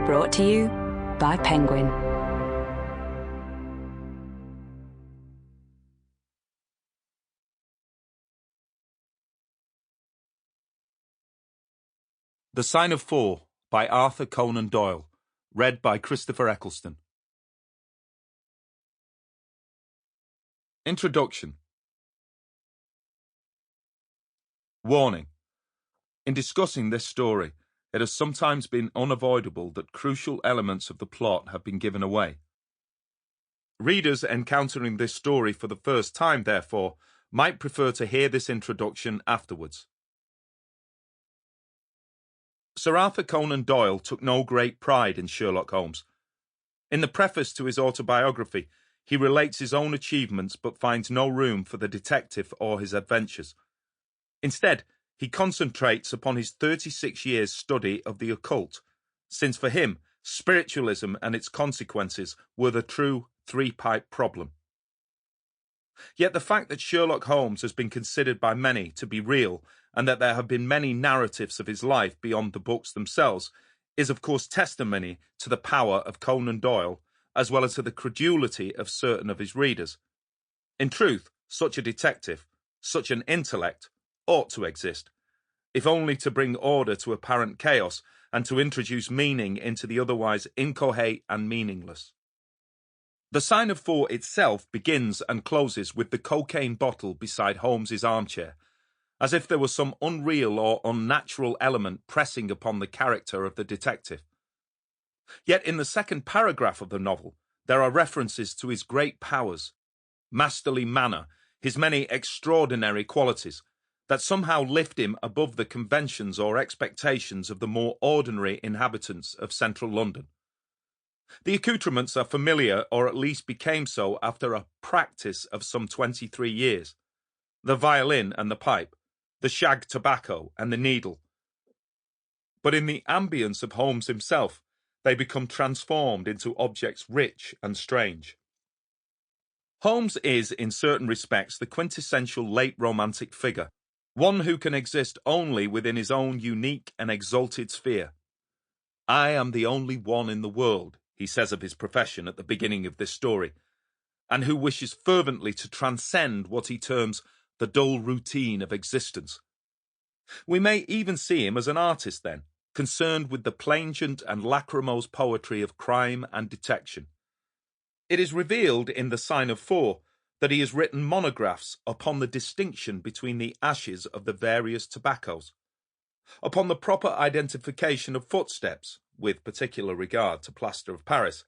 Brought to you by Penguin. The Sign of Four by Arthur Conan Doyle, read by Christopher Eccleston. Introduction. Warning. In discussing this story, it has sometimes been unavoidable that crucial elements of the plot have been given away. Readers encountering this story for the first time, therefore, might prefer to hear this introduction afterwards. Sir Arthur Conan Doyle took no great pride in Sherlock Holmes. In the preface to his autobiography, he relates his own achievements but finds no room for the detective or his adventures. Instead, he concentrates upon his 36 years' study of the occult, since for him, spiritualism and its consequences were the true three-pipe problem. Yet the fact that Sherlock Holmes has been considered by many to be real, and that there have been many narratives of his life beyond the books themselves, is of course testimony to the power of Conan Doyle, as well as to the credulity of certain of his readers. In truth, such a detective, such an intellect, ought to exist, if only to bring order to apparent chaos and to introduce meaning into the otherwise inchoate and meaningless. The Sign of Four itself begins and closes with the cocaine bottle beside Holmes's armchair, as if there was some unreal or unnatural element pressing upon the character of the detective. Yet in the second paragraph of the novel, there are references to his great powers, masterly manner, his many extraordinary qualities, that somehow lift him above the conventions or expectations of the more ordinary inhabitants of central London. The accoutrements are familiar, or at least became so after a practice of some 23 years. The violin and the pipe, the shag tobacco and the needle. But in the ambience of Holmes himself, they become transformed into objects rich and strange. Holmes is, in certain respects, the quintessential late romantic figure, one who can exist only within his own unique and exalted sphere. "I am the only one in the world," he says of his profession at the beginning of this story, and who wishes fervently to transcend what he terms the dull routine of existence. We may even see him as an artist then, concerned with the plangent and lachrymose poetry of crime and detection. It is revealed in The Sign of Four that he has written monographs upon the distinction between the ashes of the various tobaccos, upon the proper identification of footsteps, with particular regard to plaster of Paris,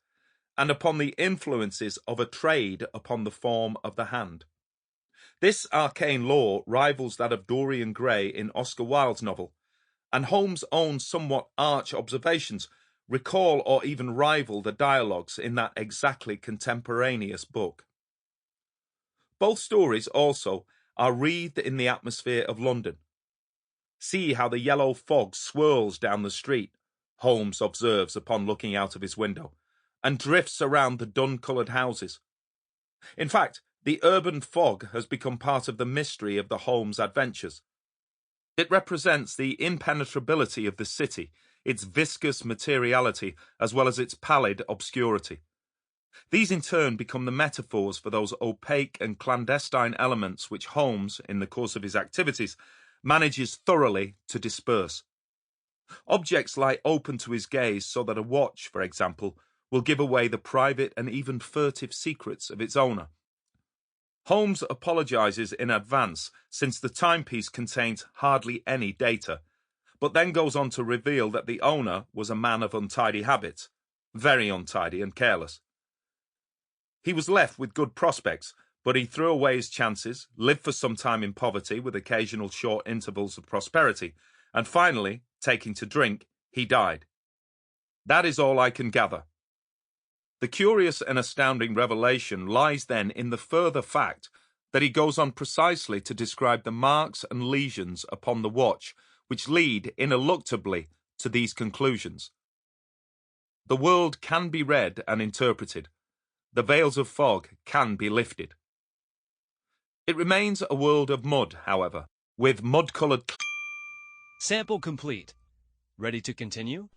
and upon the influences of a trade upon the form of the hand. This arcane law rivals that of Dorian Gray in Oscar Wilde's novel, and Holmes' own somewhat arch observations recall or even rival the dialogues in that exactly contemporaneous book. Both stories, also, are wreathed in the atmosphere of London. "See how the yellow fog swirls down the street," Holmes observes upon looking out of his window, "and drifts around the dun-coloured houses." In fact, the urban fog has become part of the mystery of the Holmes adventures. It represents the impenetrability of the city, its viscous materiality, as well as its pallid obscurity. These in turn become the metaphors for those opaque and clandestine elements which Holmes, in the course of his activities, manages thoroughly to disperse. Objects lie open to his gaze so that a watch, for example, will give away the private and even furtive secrets of its owner. Holmes apologizes in advance, since the timepiece contains hardly any data, but then goes on to reveal that the owner was a man of untidy habits, very untidy and careless. He was left with good prospects, but he threw away his chances, lived for some time in poverty with occasional short intervals of prosperity, and finally, taking to drink, he died. That is all I can gather. The curious and astounding revelation lies then in the further fact that he goes on precisely to describe the marks and lesions upon the watch which lead ineluctably to these conclusions. The world can be read and interpreted. The veils of fog can be lifted. It remains a world of mud, however, with mud-coloured... Sample complete. Ready to continue?